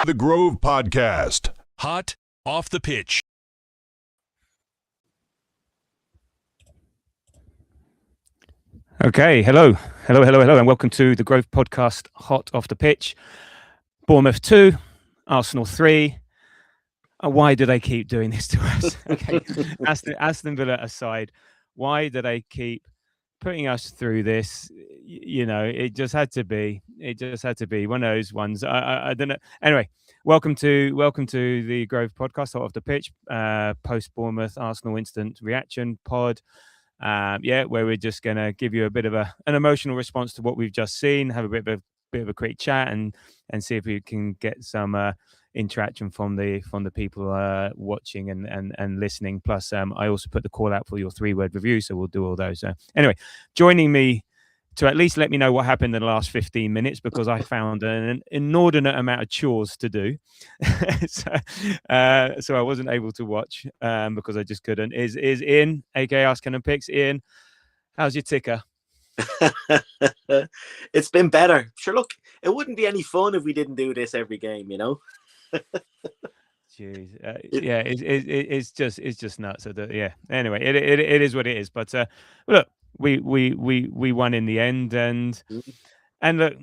The Grove Podcast. Hot off the pitch. Okay, hello, and welcome to the Grove Podcast, Hot Off the Pitch. Bournemouth 2, Arsenal 3. Why do they keep doing this to us? Okay, Aston Villa aside, why do they keep putting us through this? You know, it just had to be. It just had to be one of those ones. I don't know. Anyway, welcome to the Grove Podcast, Hot Off the Pitch, post Bournemouth Arsenal instant reaction pod. Where we're just going to give you a bit of an emotional response to what we've just seen, have a bit of a quick chat, and see if we can get some interaction from the people watching and listening. Plus, I also put the call out for your 3-word review, so we'll do all those. Anyway, joining me to at least let me know what happened in the last 15 minutes, because I found an inordinate amount of chores to do. so I wasn't able to watch because I just couldn't. Is Ian, aka Ask and Picks. Ian, how's your ticker? It's been better. Sure, look, it wouldn't be any fun if we didn't do this every game, you know? Jeez. It's just nuts. Anyway, it is what it is. But look, we won in the end, and look,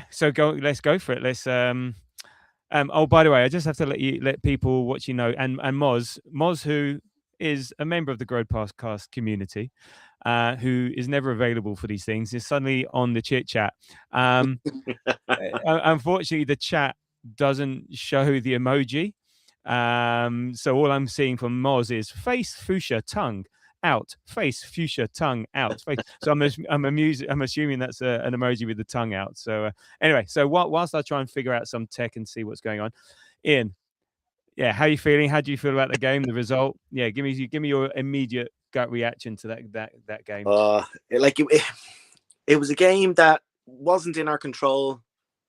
so let's go for it. Let's oh, by the way, I just have to let people watch know, and Moz, who is a member of the Grove Podcast community, who is never available for these things, is suddenly on the chit chat. Unfortunately, the chat doesn't show the emoji. So all I'm seeing from Moz is face, fuchsia, tongue out, face, fuchsia, tongue out, face. So I'm assuming that's an emoji with the tongue out. So anyway, so whilst I try and figure out some tech and see what's going on, Ian, how are you feeling? How do you feel about the game, the result? Yeah, give me your immediate gut reaction to that game. It was a game that wasn't in our control,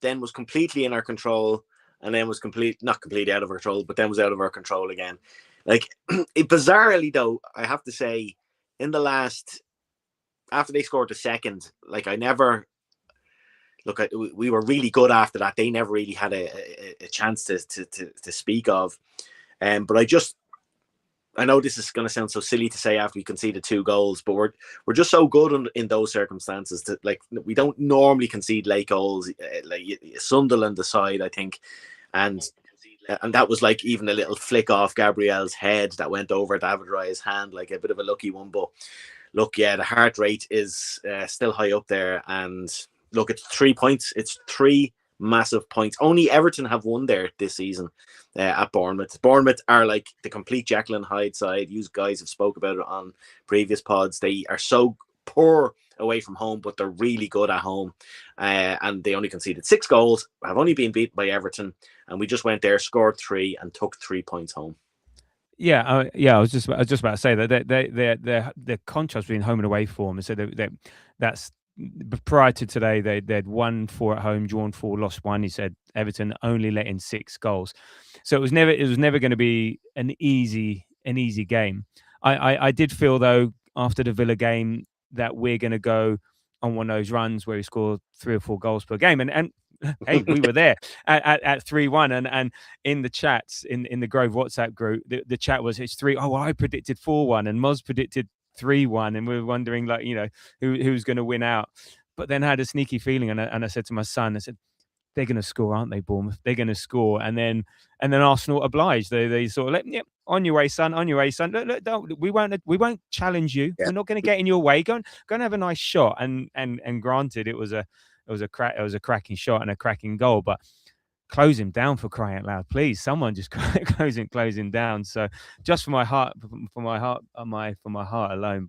then was completely in our control, and then was not completely out of our control, but then was out of our control again. Bizarrely though, I have to say, in the last, after they scored the second, we were really good after that. They never really had a chance to speak of. But I know this is going to sound so silly to say after we conceded 2 goals, but we're just so good in those circumstances that we don't normally concede late goals. Sunderland aside, I think, and that was even a little flick off Gabriel's head that went over David Raya's hand, like a bit of a lucky one. But look, the heart rate is still high up there, and look, it's 3 points. It's 3 massive points. Only Everton have won there this season at Bournemouth. Bournemouth are like the complete Jekyll and Hyde side. You guys have spoke about it on previous pods. They are so poor away from home, but they're really good at home. And they only conceded 6 goals, have only been beaten by Everton, and we just went there, scored 3, and took 3 points home. I was just about to say that the contrast between home and away form. So that's prior to today, they'd won 4 at home, drawn 4, lost 1. He said Everton only let in 6 goals, so it was never going to be an easy game. I did feel though after the Villa game that we're going to go on one of those runs where we score 3 or 4 goals per game, and hey, we were there at 3-1, and in the chats in the Grove WhatsApp group, the chat was it's 3. Oh, well, I predicted 4-1, and Moz predicted 3-1, and we were wondering who's going to win out. But then I had a sneaky feeling, and I said to my son, I said, they're going to score, aren't they, Bournemouth? They're going to score, and then Arsenal obliged. They sort of on your way, son, on your way, son. Look, we won't challenge you. Yeah. We're not going to get in your way. Go and have a nice shot. And granted, it was a cracking shot and a cracking goal, but close him down, for crying out loud, please. Someone just close him down. So just for my heart alone.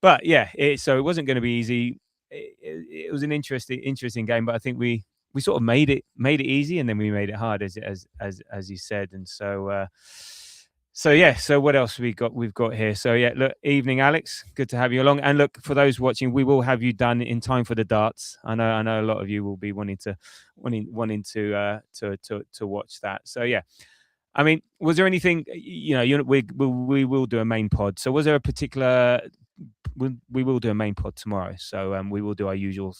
But yeah, so it wasn't going to be easy. It was an interesting game, but I think we sort of made it easy, and then we made it hard, as you said. And so what else we've got here? So yeah, look, evening, Alex. Good to have you along. And look, for those watching, we will have you done in time for the darts. I know a lot of you will be wanting to watch that. So yeah, I mean, was there anything? We will do a main pod. So was there a particular? We will do a main pod tomorrow. So we will do our usual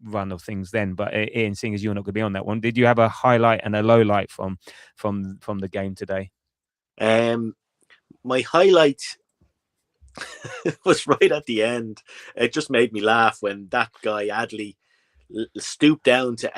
run of things then. But Ian, seeing as you're not going to be on that one, did you have a highlight and a low light from the game today? My highlight was right at the end. It just made me laugh when that guy Adley stooped down to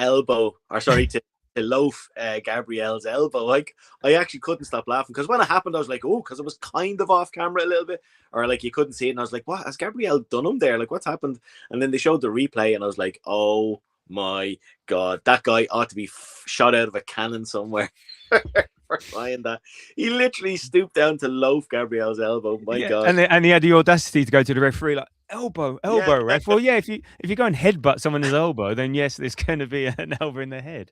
loaf Gabriel's elbow. Like, I actually couldn't stop laughing, because when it happened, I was like, oh, because it was kind of off camera a little bit, or like you couldn't see it, and I was like, what has Gabriel done him there? Like, what's happened? And then they showed the replay, and I was like, oh my god, that guy ought to be shot out of a cannon somewhere. For trying that. He literally stooped down to loaf Gabriel's elbow. My god. And he had the audacity to go to the referee like, elbow, Yeah. ref. Well, yeah, if you go and headbutt someone's elbow, then yes, there's going to be an elbow in the head.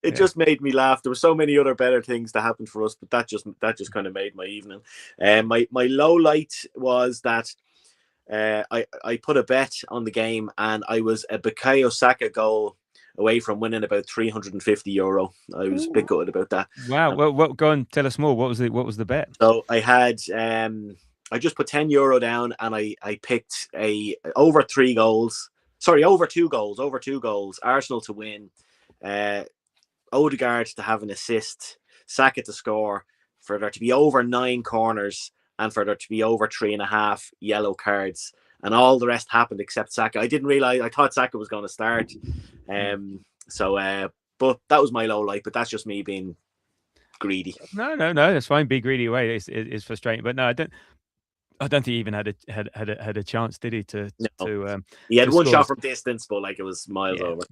It just made me laugh. There were so many other better things that happened for us, but that just kind of made my evening. My low light was that I put a bet on the game, and I was a Bukayo Saka goal away from winning about €350. I was a bit gutted about that. Wow. Well, go on, tell us more. What was the bet? So I had I just put €10 down, and I picked over 2 goals. Arsenal to win, Odegaard to have an assist, Saka to score, for there to be over 9 corners, and for there to be over 3.5 yellow cards. And all the rest happened except Saka. I didn't realize. I thought Saka was going to start. But that was my low light. But that's just me being greedy. No, that's fine. Be greedy away. It's frustrating. But no, I don't think he even had a chance, did he? He had one shot from distance, but like it was miles over.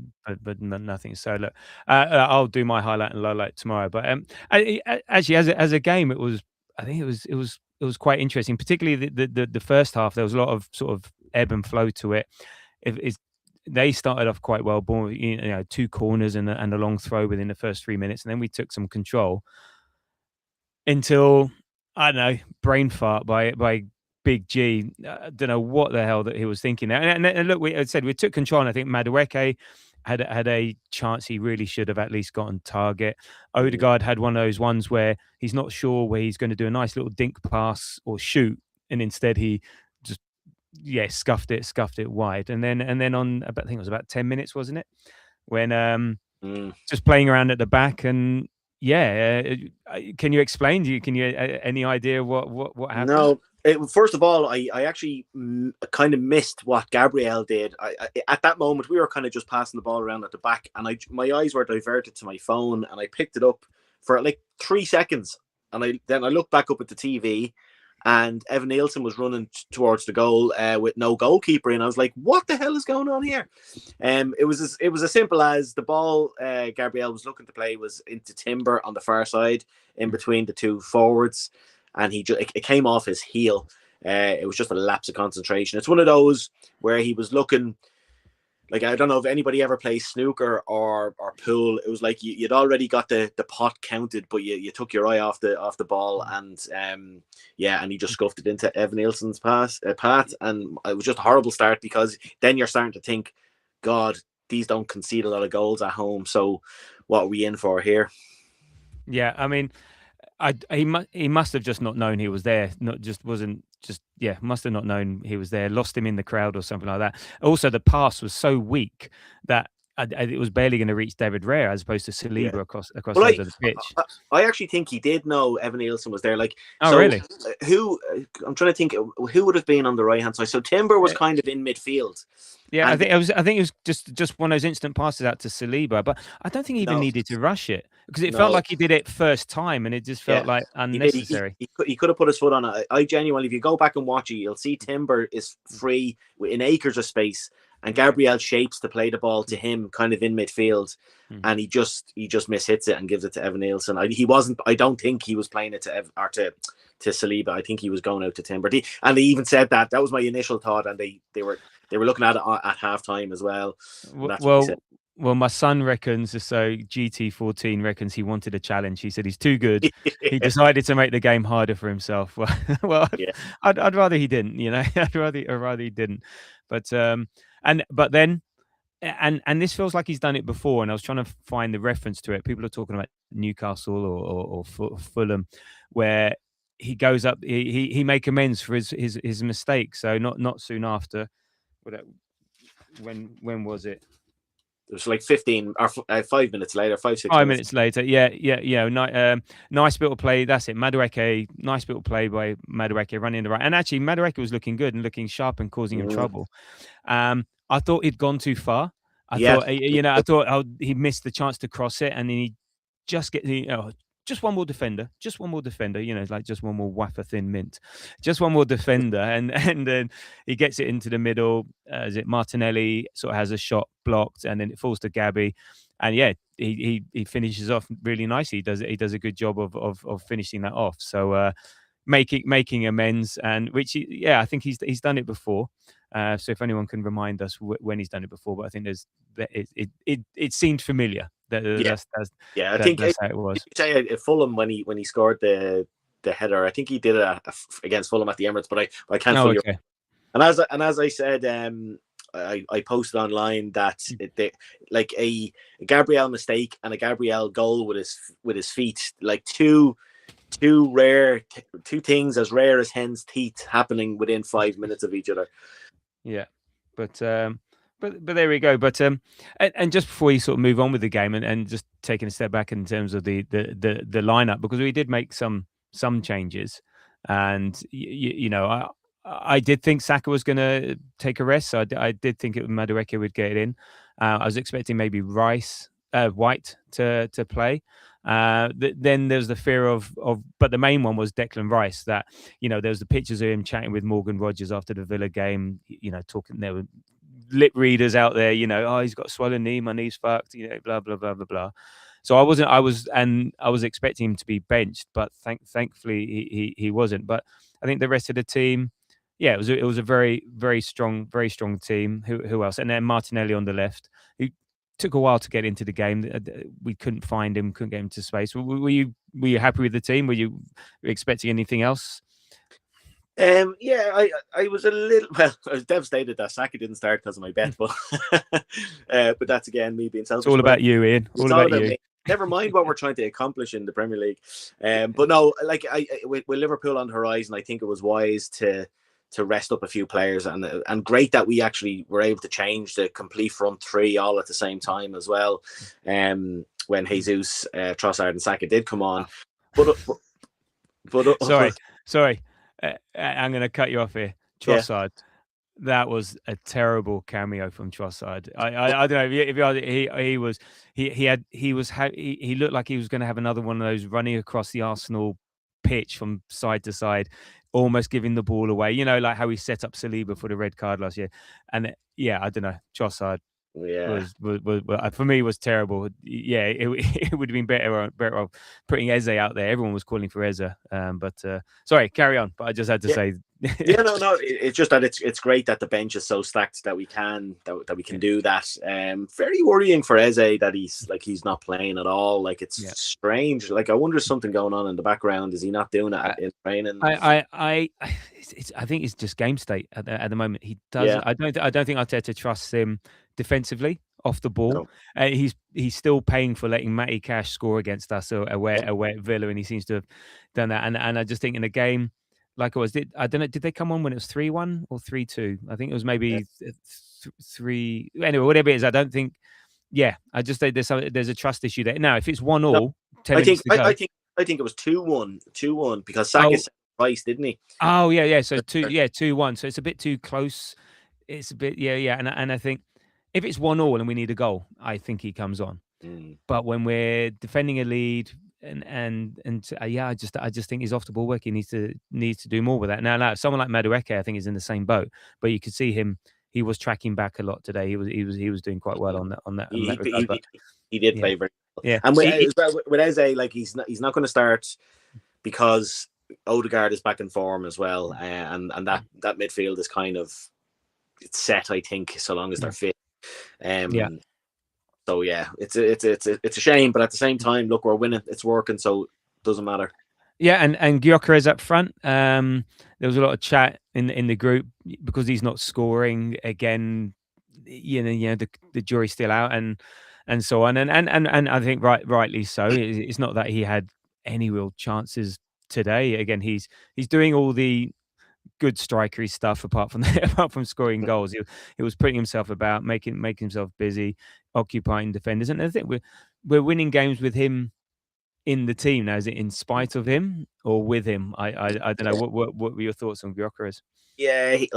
But nothing. So look, I'll do my highlight and low light tomorrow. But actually, as a game, I think it was quite interesting, particularly the first half. There was a lot of sort of ebb and flow to it. They started off quite well, Bournemouth, 2 corners and a long throw within the first 3 minutes, and then we took some control until, I don't know, brain fart by Big G. I don't know what the hell that he was thinking there. And look, we took control, and I think Madueke had a chance he really should have at least got on target. Odegaard had one of those ones where he's not sure where he's going to do a nice little dink pass or shoot, and instead he just scuffed it wide. And then on, I think it was about 10 minutes, wasn't it, when just playing around at the back. And can you explain? Can you any idea what happened? No. First of all, I actually kind of missed what Gabriel did. At that moment, we were kind of just passing the ball around at the back, and my eyes were diverted to my phone, and I picked it up for like 3 seconds, and then I looked back up at the TV, and Evan Nielsen was running towards the goal with no goalkeeper, and I was like, "What the hell is going on here?" It was as simple as the ball Gabriel was looking to play was into Timber on the far side, in between the 2 forwards. And it came off his heel. It was just a lapse of concentration. It's one of those where he was looking like, I don't know if anybody ever plays snooker or pool. It was like you'd already got the pot counted, but you took your eye off the ball, and and he just scuffed it into Evan Nielsen's path, and it was just a horrible start, because then you're starting to think, God, these don't concede a lot of goals at home. So what are we in for here? Yeah, I mean, he must have just not known he was there. Must have not known he was there. Lost him in the crowd or something like that. Also, the pass was so weak that it was barely going to reach David Raya, as opposed to Saliba across the pitch. I actually think he did know Evan Nielsen was there. Really? I'm trying to think who would have been on the right hand side. So Timber was kind of in midfield. Yeah, I think it was just one of those instant passes out to Saliba, but I don't think he even needed to rush it, because it felt like he did it first time, and it just felt like unnecessary. He could have put his foot on it. I genuinely, if you go back and watch it, you'll see Timber is free in acres of space, and Gabriel shapes to play the ball to him, kind of in midfield, and he just mishits it and gives it to Evan Nielsen. I don't think he was playing it to Saliba. I think he was going out to Timber, and they even said that was my initial thought, and they were looking at it at halftime as well. Well, my son reckons, so GT14 reckons he wanted a challenge. He said he's too good. He decided to make the game harder for himself. Well, I'd rather he didn't. I'd rather he didn't. But then this feels like he's done it before. And I was trying to find the reference to it. People are talking about Newcastle or Fulham, where he goes up. He make amends for his mistake. So not soon after. When was it? It was like 15 or 5 minutes later, 5-6 5 minutes. minutes later, nice bit of play. That's it, Madueke. Nice bit of play by Madueke running the right, and actually Madueke was looking good and looking sharp and causing him trouble. I thought he'd gone too far. I thought he missed the chance to cross it, and then he just just one more defender, like just one more wafer thin mint, just one more defender, and then he gets it into the middle. Is it Martinelli sort of has a shot blocked, and then it falls to Gabby, and he finishes off really nicely. He does a good job of finishing that off. So making amends, and which I think he's done it before. So if anyone can remind us when he's done it before, but I think it seemed familiar. I think that's how it was. Say at Fulham when he scored the header, I think he did it against Fulham at the Emirates, but I can't. Okay. And as I said, I posted online that like a Gabriel mistake and a Gabriel goal with his feet, like two things as rare as hen's teeth happening within 5 minutes of each other. Yeah, but there we go. But and just before we sort of move on with the game, and just taking a step back in terms of the lineup, because we did make some changes, and I did think Saka was going to take a rest. So I did think Madueke would get it in. I was expecting maybe White to play. Then there's the fear of, but the main one was Declan Rice. That there was the pictures of him chatting with Morgan Rogers after the Villa game. Talking, there were lip readers out there. Oh, he's got a swollen knee, my knee's fucked. Blah blah blah blah blah. So I was expecting him to be benched, but thankfully he wasn't. But I think the rest of the team, it was a very very strong team. Who else? And then Martinelli on the left, who took a while to get into the game. We couldn't find him, couldn't get him to space. Were you happy with the team? Were you expecting anything else? I was I was devastated that Saka didn't start because of my bet, but that's again me being selfish. It's all about you, Ian. All about you. Me. Never mind what we're trying to accomplish in the Premier League. But no, like with Liverpool on the horizon, I think it was wise to rest up a few players, and great that we actually were able to change the complete front three all at the same time as well. When Jesus, Trossard, and Saka did come on, but sorry, I'm going to cut you off here. Trossard, that was a terrible cameo from Trossard. I don't know if he looked like he was going to have another one of those running across the Arsenal pitch from side to side, almost giving the ball away, like how he set up Saliba for the red card last year. And I don't know, Trossard was for me was terrible. It would have been better off putting Eze out there. Everyone was calling for Eze, but sorry, carry on. But I just had to say, no, it's just that it's great that the bench is so stacked that we can do that. Very worrying for Eze that he's not playing at all. Like it's strange. Like I wonder if something going on in the background. Is he not doing that in training? I think it's just game state at the moment. He does. Yeah. I don't think Arteta trusts him defensively off the ball. No. He's still paying for letting Matty Cash score against us away at Villa, and he seems to have done that. And I just think in a game like it was, I don't know, did they come on when it was 3-1 or 3-2? I think it was maybe 3. Anyway, whatever it is, I don't think. Yeah, I just think there's a trust issue there. Now, if it's 1-1, I think it was 2-1 because Saka said twice, didn't he? Oh yeah. So 2-1. So it's a bit too close. It's a bit and I think if it's 1-1 and we need a goal, I think he comes on. But when we're defending a lead I just think his off the ball work, he needs to do more with that. Now someone like Madueke, I think, is in the same boat, but you could see him. He was tracking back a lot today. He was doing quite well on that. He did play very well. Yeah, and with Eze, like he's not going to start because Odegaard is back in form as well, and that midfield is kind of set, I think, so long as they're fit. So it's a shame, but at the same time, look, we're winning. It's working, so it doesn't matter. Yeah, and Gyökeres up front. There was a lot of chat in the group because he's not scoring again. The jury's still out and so on. And I think rightly so. It's not that he had any real chances today. Again, he's doing all the good strikery stuff apart from apart from scoring goals. He was putting himself about, making himself busy, occupying defenders. And I think we're winning games with him in the team now. Is it in spite of him or with him? I don't know. What were your thoughts on Gyökeres? Yeah, he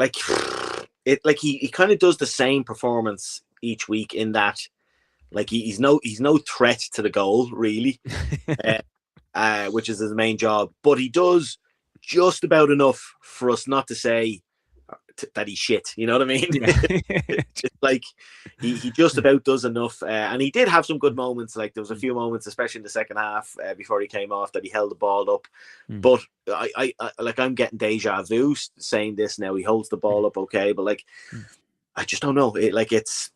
kind of does the same performance each week in that like he's no threat to the goal really, which is his main job. But he does just about enough for us not to say that he's shit. You know what I mean? Yeah. It's like he just about does enough, and he did have some good moments. Like there was a few moments, especially in the second half, before he came off, that he held the ball up. But I like I'm getting deja vu saying this now. He holds the ball up okay, but like I just don't know. It's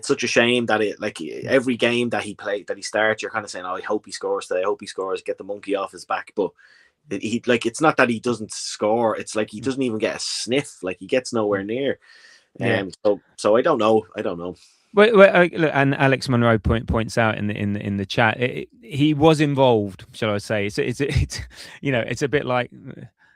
such a shame that every game that he starts, you're kind of saying, oh, I hope he scores today. I hope he scores. Get the monkey off his back, but. It's not that he doesn't score. It's like he doesn't even get a sniff. Like he gets nowhere near. So I don't know. Well, look, and Alex Monroe points out in the chat, he was involved. Shall I say? It's it's a bit like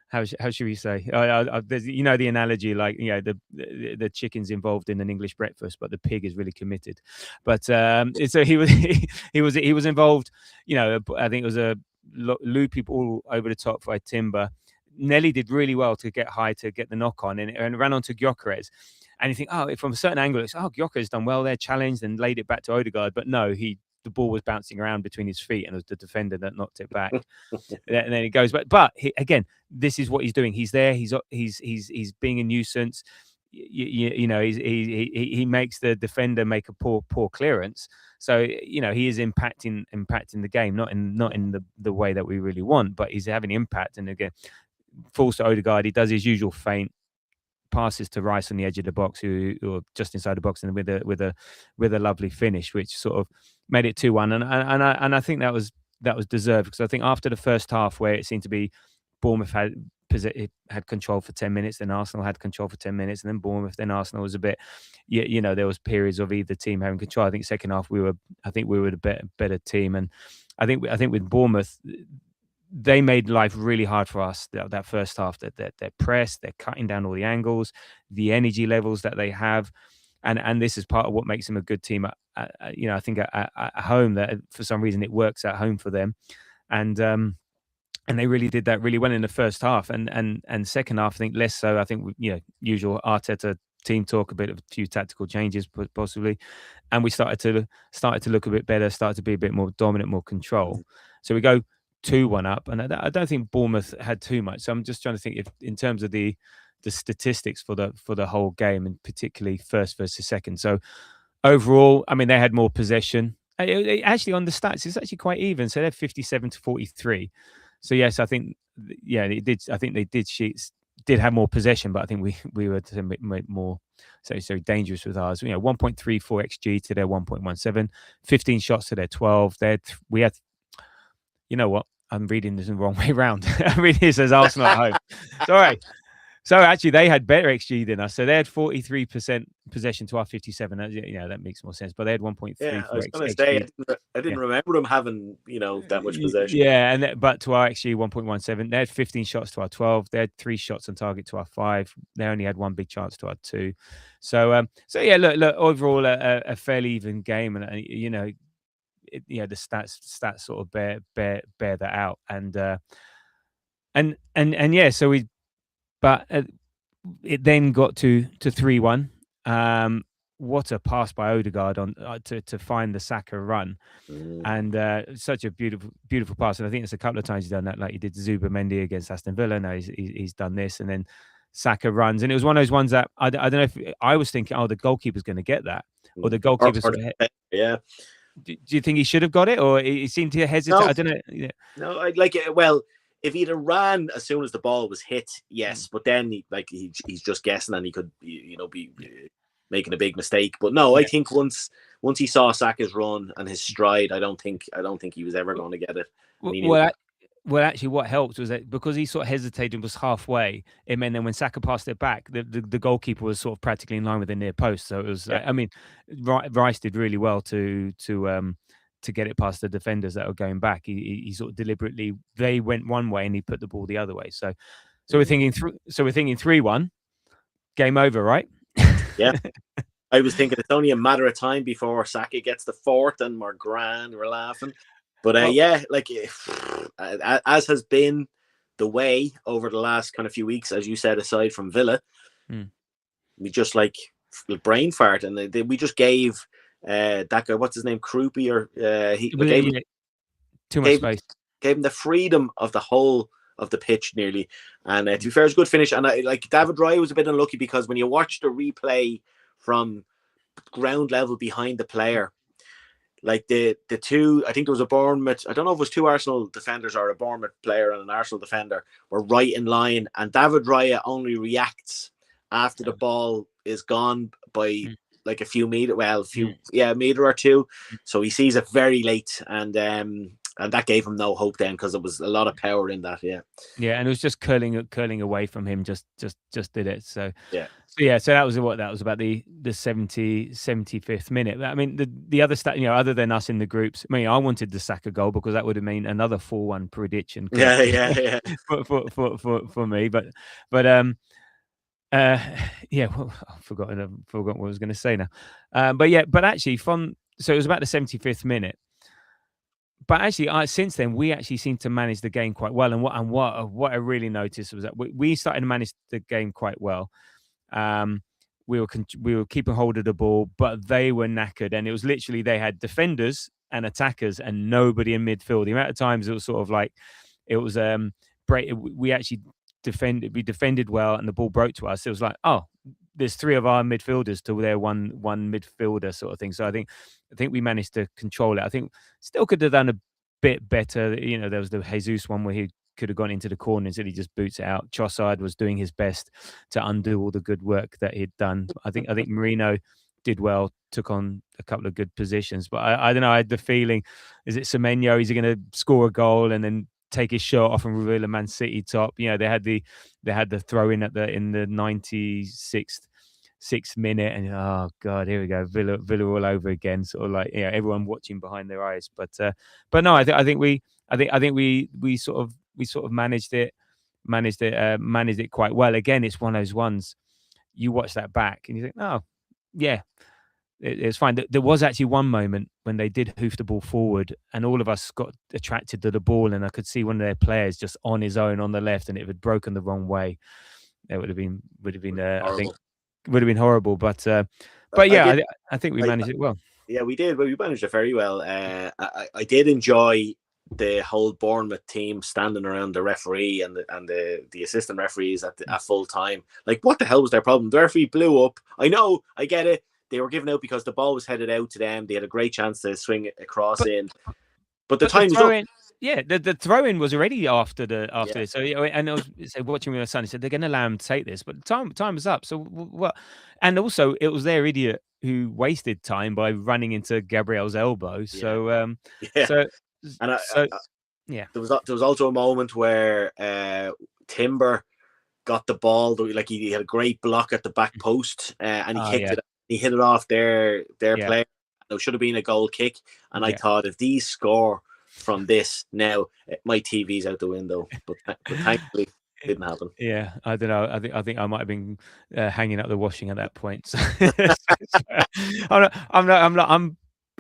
how should we say? The analogy, like the chicken's involved in an English breakfast, but the pig is really committed. But so he was involved. I think it was a loopy ball over the top by Timber. Nelly did really well to get high to get the knock on and ran onto Gyökeres. And you think, from a certain angle, it's Gyökeres done well there, challenged and laid it back to Odegaard. But no, the ball was bouncing around between his feet and it was the defender that knocked it back. And then it goes back. But again, this is what he's doing. He's there. He's being a nuisance. He makes the defender make a poor clearance. So he is impacting the game, not in the way that we really want, but he's having impact. And again, falls to Odegaard. He does his usual feint, passes to Rice on the edge of the box, who are just inside the box, and with a lovely finish, which sort of made it 2-1. And I think that was deserved, because I think after the first half, where it seemed to be Bournemouth had control for 10 minutes, then Arsenal had control for 10 minutes, and then Bournemouth, then Arsenal was a bit, there was periods of either team having control. I think second half we were the better team, and I think with Bournemouth, they made life really hard for us that first half. That they're pressed, they're cutting down all the angles, the energy levels that they have, and this is part of what makes them a good team. I think at home, that for some reason it works at home for them, and they really did that really well in the first half, and second half I think less so. I think usual Arteta team talk, a few tactical changes possibly, and we started to look a bit better, started to be a bit more dominant, more control. So we go 2-1 up, and I don't think Bournemouth had too much. So I'm just trying to think if, in terms of the statistics for the whole game, and particularly first versus second. So overall, I mean, they had more possession. Actually, on the stats, it's actually quite even. So they're 57-43. So yes, I think they did. I think they did have more possession, but I think we were more so dangerous with ours. 1.34 xG to their 1.17, 15 shots to their 12. We had. You know what? I'm reading this in the wrong way around. I read this as Arsenal at home. Sorry. So actually, they had better XG than us. So they had 43% possession to our 57. That makes more sense. But they had 1.34. Yeah, I was going to say, I didn't remember them having that much possession. Yeah, but to our XG 1.17, they had 15 shots to our 12. They had 3 shots on target to our 5. They only had 1 big chance to our 2. So yeah, look. Overall, a fairly even game, and the stats sort of bear that out, and yeah. So it then got to 3-1. What a pass by Odegaard on to find the Saka run, and such a beautiful pass. And I think it's a couple of times he's done that, like he did Zubimendi against Aston Villa. Now he's done this, and then Saka runs, and it was one of those ones that I don't know if I was thinking, the goalkeeper's going to get that, or the goalkeeper's yeah. Do you think he should have got it, or he seemed to hesitate? No. I don't know. Yeah. No, I'd like it. Well, if he'd have ran as soon as the ball was hit, yes. But then he's just guessing, and he could be making a big mistake. But no, I think once he saw Saka's run and his stride, I don't think he was ever going to get it. Well, actually, what helped was that because he sort of hesitated and was halfway, it meant then when Saka passed it back, the goalkeeper was sort of practically in line with the near post. So it was, I mean, Rice did really well to get it past the defenders that were going back. He sort of deliberately, they went one way and he put the ball the other way. So So we're thinking 3-1, game over, right? Yeah. I was thinking it's only a matter of time before Saka gets the fourth, and we're grand, we're laughing. But Well, yeah, like as has been the way over the last kind of few weeks, as you said, aside from Villa, we just like brain fart, and we just gave that guy, what's his name, Kroopy, or too much space. Gave him the freedom of the whole of the pitch nearly, and to be fair, it's a good finish. And like David Raya was a bit unlucky, because when you watch the replay from ground level behind the player, like the two, I think there was a Bournemouth, I don't know if it was two Arsenal defenders or a Bournemouth player and an Arsenal defender, were right in line, and David Raya only reacts after the ball is gone by like a few meter, meter or two. So he sees it very late, and that gave him no hope then, because there was a lot of power in that. Yeah, and it was just curling away from him. Just did it. So yeah. So that was about the 75th minute. I mean, the other stat, other than us in the groups. I mean, I wanted the Saka goal, because that would have meant another 4-1 prediction. Yeah. for me, but well, I've forgotten what I was going to say now. But actually, so it was about the 75th minute. But actually, since then, we actually seem to manage the game quite well. And what I really noticed was that we started to manage the game quite well. We were keeping hold of the ball, but they were knackered, and it was literally they had defenders and attackers and nobody in midfield. The amount of times it was sort of like it was we actually defended well, and the ball broke to us. It was like, oh, there's three of our midfielders to their one midfielder sort of thing. So I think we managed to control it. I think still could have done a bit better. There was the Jesus one where he could have gone into the corner, instead he just boots it out. Trossard was doing his best to undo all the good work that he'd done. I think Marino did well, took on a couple of good positions, but I don't know. I had the feeling, is it Semenyo? Is he going to score a goal and then take his shot off and reveal a Man City top? They had the throw in in the 96th minute, and oh god, here we go, Villa all over again. Sort of like everyone watching behind their eyes. But no, I think we sort of managed it quite well. Again, it's one of those ones you watch that back and you think, oh yeah, it's fine. There was actually one moment when they did hoof the ball forward, and all of us got attracted to the ball, and I could see one of their players just on his own on the left, and it had broken the wrong way. It would have been I think would have been horrible. But yeah, I think we managed it well. Yeah, we did. But we managed it very well. I did enjoy the whole Bournemouth team standing around the referee and the assistant referees at full time. Like, what the hell was their problem? The referee blew up. I know, I get it. They were given out because the ball was headed out to them. They had a great chance to swing it across in. But the time was up. Yeah, the throw-in was already after this. So, and I was watching with my son. He said they're going to allow him to take this, but time was up. So what? And also, it was their idiot who wasted time by running into Gabriel's elbow. So there was also a moment where Timber got the ball. Like he had a great block at the back post, and he kicked it. He hit it off their player. It should have been a goal kick. And I thought, if these score from this now, my TV's out the window. But thankfully, it didn't happen. Yeah, I don't know. I think I might have been hanging up the washing at that point. So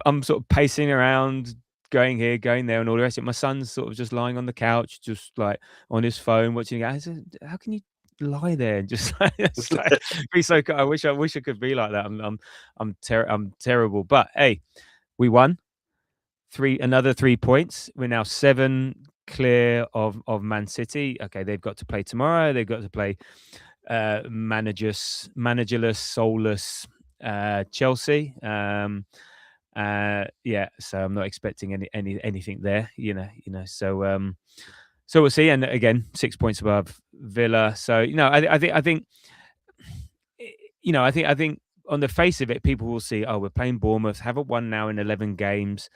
I'm sort of pacing around, going here, going there, and all the rest of it. My son's sort of just lying on the couch, just like on his phone watching it. I said, how can you lie there and just be so good? I wish I could be like that. I'm terrible. But hey, we won. Another 3 points. We're now 7 clear of Man City. Okay, they've got to play tomorrow. They've got to play managerless, soulless Chelsea. So I'm not expecting anything there. So we'll see. And again, 6 points above Villa. So I think on the face of it, people will see, oh, we're playing Bournemouth, haven't won now in 11 games.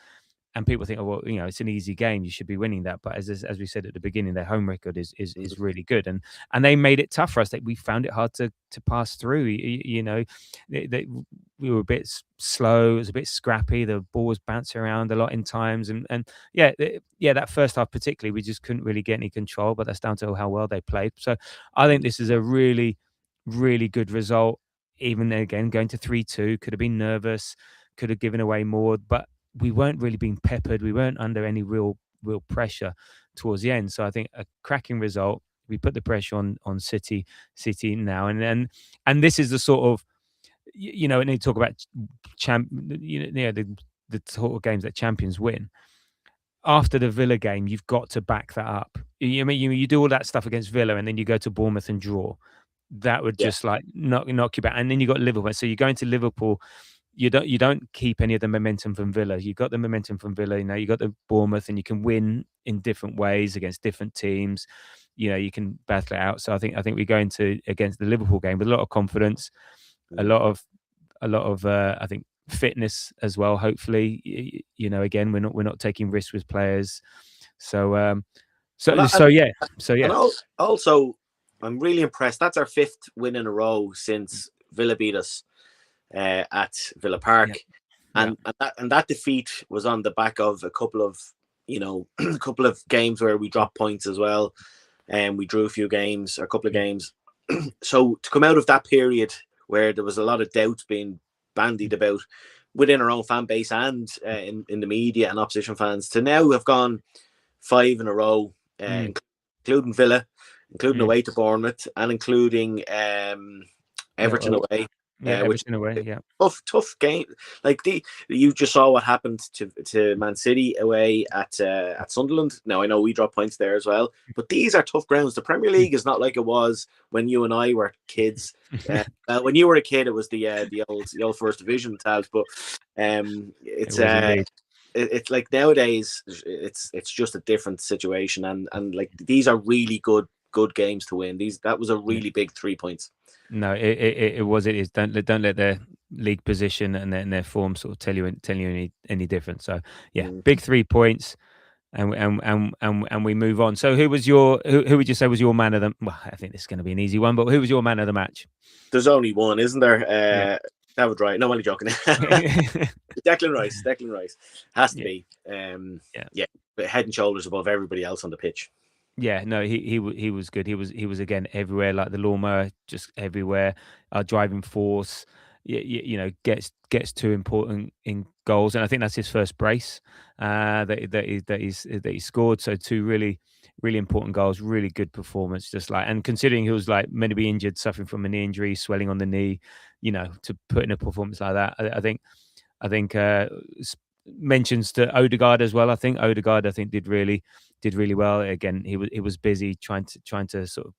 and people think, oh, well, it's an easy game, you should be winning that. But as we said at the beginning, their home record is really good, and they made it tough for us. That we found it hard to pass through. We were a bit slow. It was a bit scrappy. The ball was bouncing around a lot in times, and that first half particularly, we just couldn't really get any control. But that's down to how well they played. So I think this is a really, really good result. Even again, going to 3-2, could have been nervous, could have given away more, but we weren't really being peppered. We weren't under any real pressure towards the end. So I think a cracking result. We put the pressure on City now, and this is the sort of, and they talk about the sort of games that champions win. After the Villa game, you've got to back that up. You do all that stuff against Villa, and then you go to Bournemouth and draw. That would just like knock you back. And then you got Liverpool. So you're going to Liverpool. You don't keep any of the momentum from Villa. You got the momentum from Villa. You got the Bournemouth, and you can win in different ways against different teams. You can battle it out. So I think we go into against the Liverpool game with a lot of confidence, a lot of I think fitness as well. Hopefully, again, we're not taking risks with players. So yeah. And also, I'm really impressed. That's our 5th win in a row since Villa beat us at Villa Park, and that defeat was on the back of a couple of games where we dropped points as well, and we drew a couple of games. So to come out of that period where there was a lot of doubt being bandied about within our own fan base and in the media and opposition fans, to now have gone 5 in a row, including Villa, including away to Bournemouth, and including Everton away. Everton away. Yeah, tough game. Like you just saw what happened to Man City away at Sunderland. Now I know we dropped points there as well, but these are tough grounds. The Premier League is not like it was when you and I were kids. When you were a kid, it was the old First Division tabs. But it's like nowadays it's just a different situation, and like these are really good games to win. That was a really big 3 points. No, it was. It is. Don't let their league position and their form sort of tell you any different. So yeah, big 3 points, and we move on. So who would you say was your man of the? Well, I think this is going to be an easy one, but who was your man of the match? There's only one, isn't there? David Wright. No, I'm only joking. Declan Rice has to be. But head and shoulders above everybody else on the pitch. Yeah, no, he was good. He was again everywhere, like the lawnmower, just everywhere. Driving force, gets too important in goals, and I think that's his first brace that he scored. So 2 really, really important goals, really good performance. And considering he was like meant to be injured, suffering from a knee injury, swelling on the knee, to put in a performance like that, I think mentions to Odegaard as well. I think Odegaard did really well. Again, he was busy trying to sort of,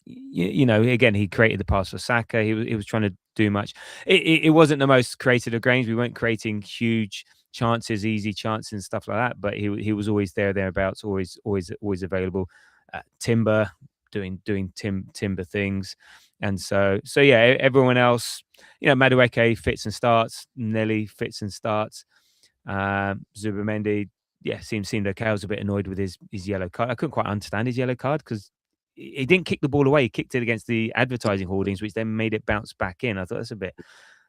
again, he created the pass for Saka. He was trying to do much. It wasn't the most creative of games. We weren't creating huge chances, easy chances and stuff like that. But he was always thereabouts, always available. Timber doing Timber things, and so yeah. Everyone else, Madueke fits and starts. Nelly fits and starts. Zubimendi, seemed okay. I was a bit annoyed with his yellow card. I couldn't quite understand his yellow card because he didn't kick the ball away. He kicked it against the advertising hoardings, which then made it bounce back in. I thought that's a bit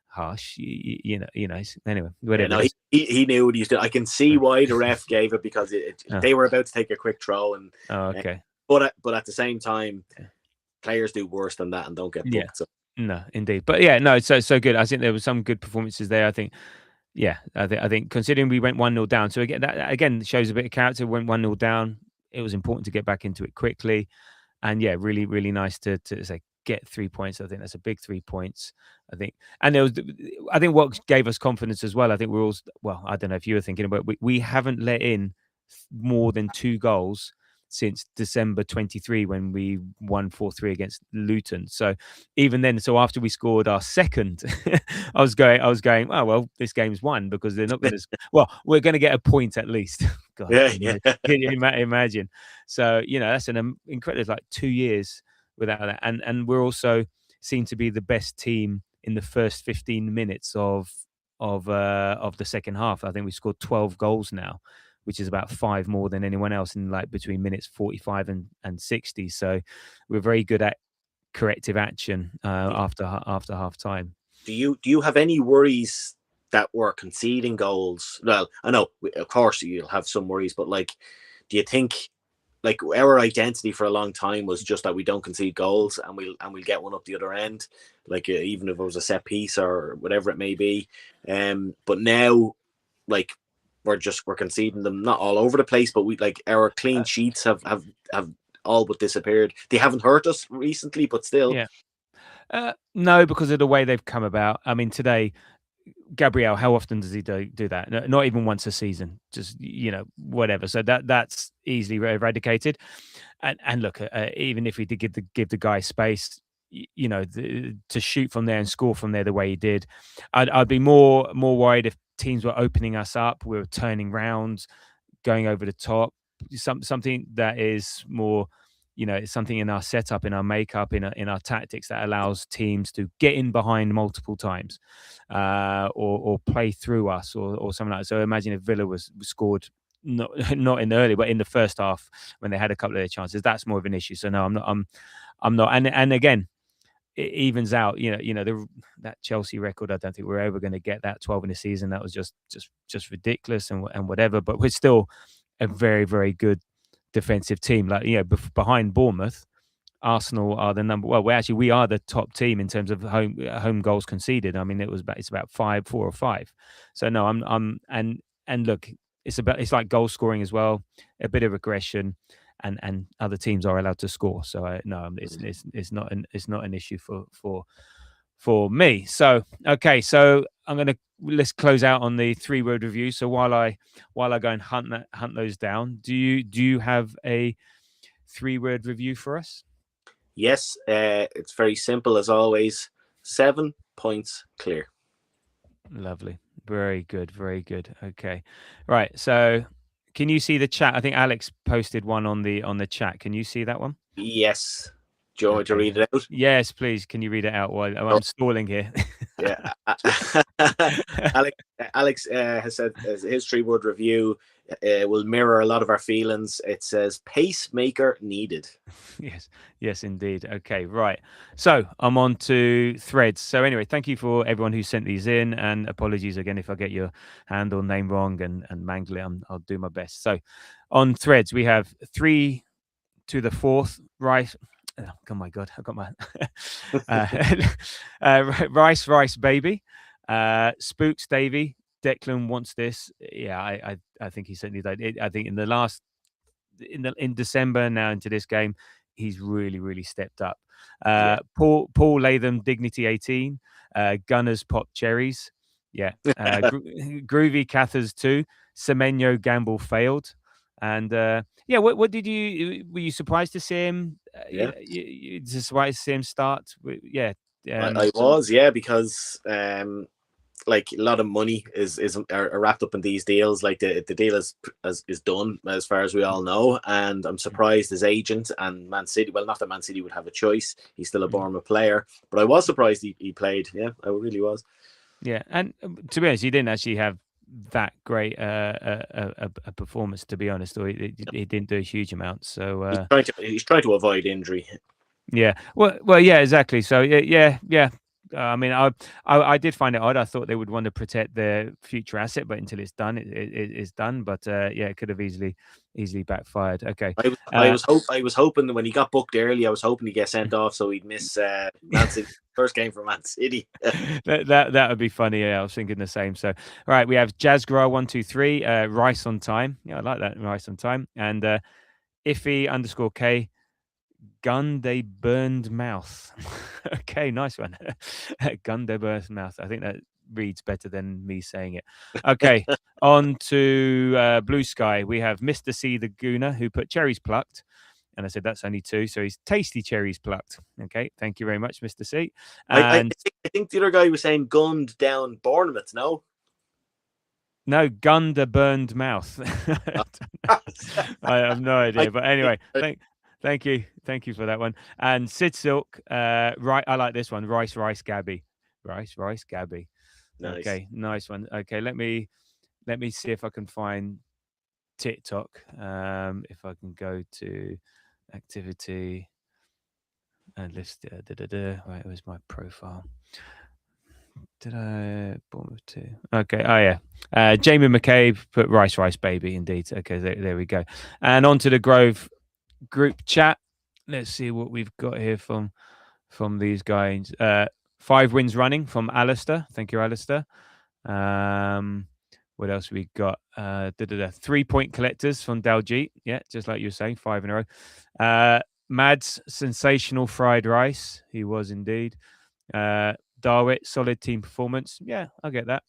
harsh. Anyway, whatever. He knew what he was doing. I can see why the ref gave it, because they were about to take a quick throw, and okay. But at the same time, players do worse than that and don't get booked. Yeah. So. No, indeed. But yeah, no, it's so good. I think there were some good performances there. I think considering we went 1-0 down, so again, that again shows a bit of character. Went 1-0 down. It was important to get back into it quickly, and yeah, really, really nice to say get 3 points. I think that's a big 3 points. I think what gave us confidence as well. I think we're all, well, I don't know if you were thinking about, we haven't let in more than 2 goals since December 23 when we won 4-3 against Luton. So even then, after we scored our second, I was going, oh well, this game's won, because they're not going to. Well, we're going to get a point at least. God, can you imagine? So that's an incredible, like 2 years without that, and we're also seem to be the best team in the first 15 minutes of of the second half. I think we scored 12 goals now, which is about 5 more than anyone else in like between minutes 45 and 60. So we're very good at corrective action after half time. Do you have any worries that we're conceding goals? Well, I know, of course, you'll have some worries, but like, do you think like our identity for a long time was just that we don't concede goals and we'll get one up the other end, like even if it was a set piece or whatever it may be. But now, like we're conceding them not all over the place, but we like our clean sheets have all but disappeared. They haven't hurt us recently, but still. Yeah. No, because of the way they've come about. I mean, today, Gabriel, how often does he do that? No, not even once a season. Just whatever. So that's easily eradicated. And look, even if he did give the guy space, to shoot from there and score from there the way he did, I'd be more worried if teams were opening us up, we were turning round, going over the top, something that is more. It's something in our setup, in our makeup, in our tactics that allows teams to get in behind multiple times, or play through us, or something like that. So imagine if Villa was scored not in the early, but in the first half when they had a couple of their chances. That's more of an issue. So no, I'm not. And again, it evens out. That Chelsea record. I don't think we're ever going to get that 12 in a season. That was just ridiculous and whatever. But we're still a very, very good defensive team. Like behind Bournemouth, Arsenal are the number. Well, we are the top team in terms of home goals conceded. I mean, it's about 4 or 5. So no, and look, it's like goal scoring as well, a bit of aggression, and other teams are allowed to score. So no, it's not an issue for me. So okay, so let's close out on the 3-word review. So while I go and hunt those down, do you have a 3-word review for us? Yes, it's very simple as always. 7 points clear. Lovely. Very good. Very good. Okay. Right. So can you see the chat? I think Alex posted one on the chat. Can you see that one? Yes. Do you want me to read it out? Yes, please. Can you read it out while I'm stalling here? Yeah. Alex has said his 3-word review will mirror a lot of our feelings. It says pacemaker needed. Yes, indeed. Okay, right. So I'm on to threads. So anyway, thank you for everyone who sent these in, and apologies again if I get your hand or name wrong and mangle it. I'll do my best. So on threads, we have 3 to the 4th, right? Oh my God, I got my rice baby, Spooks Davy, Declan wants this. Yeah, I think he certainly did. I think in December now into this game, he's really stepped up. Paul Latham, Dignity 18, Gunners Pop Cherries. Yeah, Groovy Cathers 2, Semenyo Gamble failed. And what did were you surprised to see him? You surprised to see him start? Yeah, I was, because like a lot of money are wrapped up in these deals. Like the deal is done as far as we all know, and I'm surprised his agent and Man City. Well, not that Man City would have a choice. He's still a Bournemouth player, but I was surprised he played. Yeah, I really was. Yeah, and to be honest, he didn't actually have that great a performance, to be honest, or he didn't do a huge amount. So he's trying to avoid injury. Yeah, well, yeah, exactly. So yeah. I mean, I did find it odd. I thought they would want to protect their future asset, but until it's done, it's done. But it could have easily backfired. Okay, I was hoping that when he got booked early, I was hoping he'd get sent off so he'd miss Man City, first game for Man City. that would be funny. Yeah, I was thinking the same. So, all right, we have Jazzgrow 123, Rice on time. Yeah, I like that, Rice on time, and Iffy_K. Gun they burned mouth. Okay, nice one. Gun they burned mouth. I think that reads better than me saying it. Okay, on to Blue Sky. We have Mr. C the Gooner who put cherries plucked. And I said that's only 2, so he's tasty cherries plucked. Okay, thank you very much, Mr. C. And I think the other guy was saying gunned down Bournemouth. No, gun the burned mouth. I have no idea, but anyway, Thank you for that one. And Sid Silk, right? I like this one. Rice Gabby. Nice. Okay, nice one. Okay, let me see if I can find TikTok. If I can go to activity and list. Right, where's my profile? Did I Bournemouth too? Okay. Oh yeah. Jamie McCabe put rice baby. Indeed. Okay. There we go. And onto the Grove group chat. Let's see what we've got here from these guys. 5 wins running from Alistair. Thank you, Alistair. What else we got? 3-point collectors from Daljeet. Yeah, just like you were saying, 5 in a row. Mads, sensational fried rice. He was indeed. Darwit, solid team performance. Yeah, I'll get that.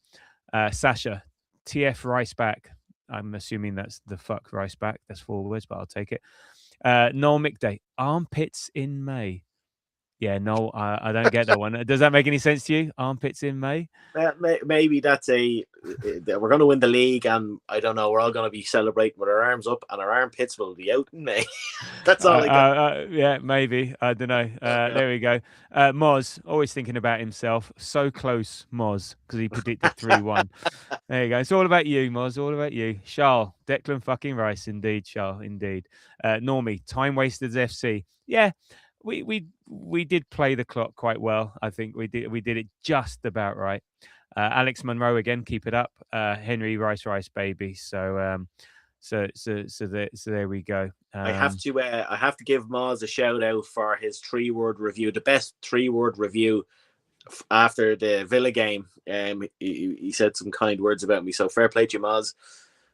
Sasha, TF rice back. I'm assuming that's the fuck rice back. That's 4 words, but I'll take it. Noel McDay, armpits in May. Yeah, no, I don't get that one. Does that make any sense to you? Armpits in May? Maybe that's we're going to win the league, and I don't know. We're all going to be celebrating with our arms up, and our armpits will be out in May. That's all I got. Yeah, maybe. I don't know. There we go. Moz, always thinking about himself. So close, Moz, because he predicted 3-1. There you go. It's all about you, Moz. All about you. Charles, Declan fucking Rice. Indeed, Charles. Indeed. Normie, Time Wasters FC. Yeah, we did play the clock quite well. I think we did it just about right. Alex Monroe again, keep it up. Henry Rice baby. So there we go. I have to give Moz a shout out for his 3-word review, the best 3-word review after the Villa game. He said some kind words about me, so fair play to you, Moz.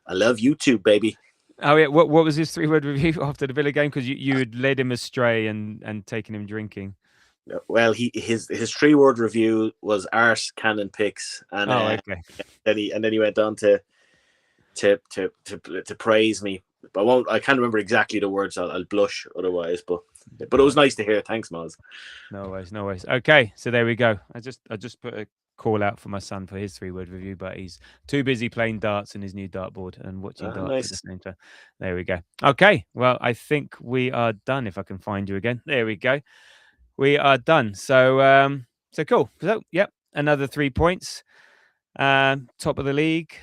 I love you too, baby. Oh yeah, what was his 3-word review after the Villa game? Because you had led him astray and taken him drinking. Well, his 3-word review was arse cannon picks, and okay. then he went on to praise me. I can't remember exactly the words. I'll blush otherwise, but it was nice to hear. Thanks, Moz. No worries. Okay, so there we go. I just put a call out for my son for his 3-word review, but he's too busy playing darts in his new dartboard and watching darts nice. at the same time. There we go. Okay, well, I think we are done. If I can find you again, there we go. We are done. So cool. So yep, another 3 points. Top of the league,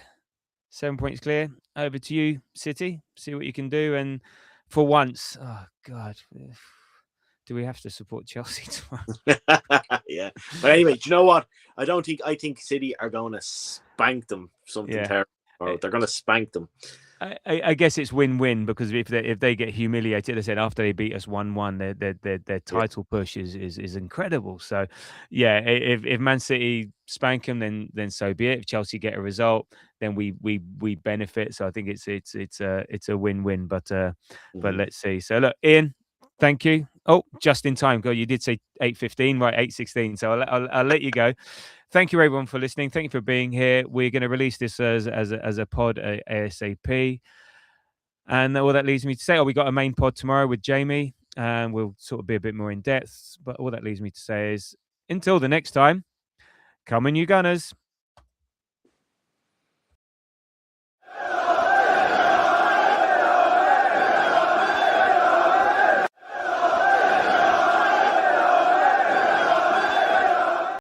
7 points clear. Over to you, City. See what you can do. And for once, oh God, do we have to support Chelsea tomorrow? Yeah. But anyway, do you know what? I think City are going to spank them terrible. Or they're going to spank them. I guess it's win-win, because if they get humiliated, they said after they beat us 1-1, their title push is incredible. So yeah, if Man City spank them, then so be it. If Chelsea get a result, then we benefit. So I think it's a win-win. But let's see. So look, Ian, thank you. Oh, just in time. God, you did say 8:15, right? 8:16. So I'll let you go. Thank you, everyone, for listening. Thank you for being here. We're going to release this as a pod ASAP. And all that leaves me to say, we got a main pod tomorrow with Jamie, and we'll sort of be a bit more in depth. But all that leaves me to say is, until the next time, come on, you Gunners.